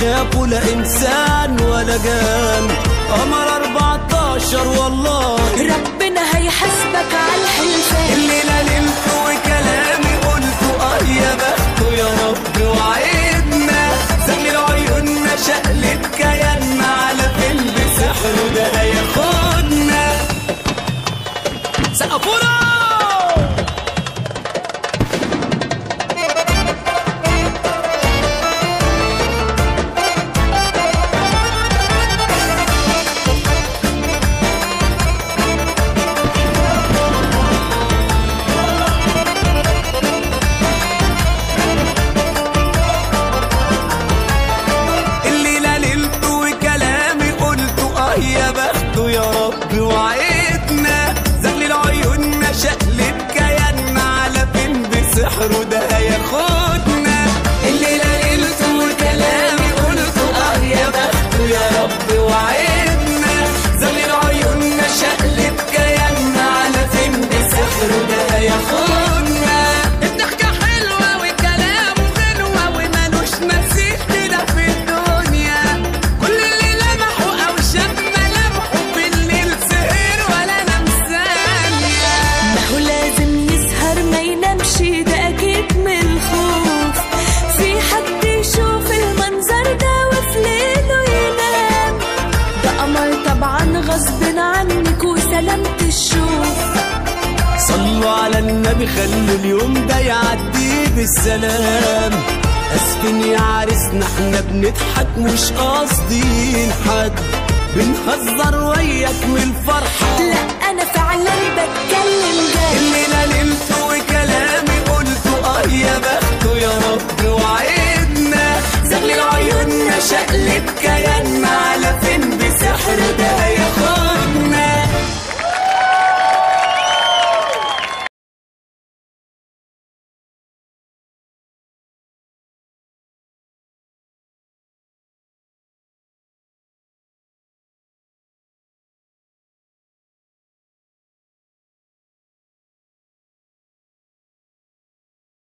شافه لا إنسان ولا جان. قمر 14 والله ربنا هيحاسبك على الحلفان. الليلة نمت وكلامي قلته يا بخته يا رب وعيدنا. زغل عيوننا شقلب كياننا على فيلم سحره ده هياخدنا. سقفونا يا بخته يا رب وعيدنا. زغلل عيوننا شقلب كياننا على فين بسحره ده هياخدنا. الليلة ليلته وكلامي قلته يا بخته يا رب وعيدنا. زغلل عيوننا شقلب كياننا على فين بسحره ده هياخدنا. الضحكة حلوة وكلامه غنوة ومالوش مثيل كده في الدنيا. كل اللي لمحه أو شاف ده أكيد من الخوف. في حد يشوف المنظر ده وفي ليله ينام. ده قمر طبعا غصب عنك وسلامة الشوف. صلوا على النبي خلوا اليوم ده يعدي بالسلام. اسفين يا عريسنا احنا بنضحك مش قاصدين حد. بنهزر وياك من الفرحة لا أنا فعلا بتكلم جد.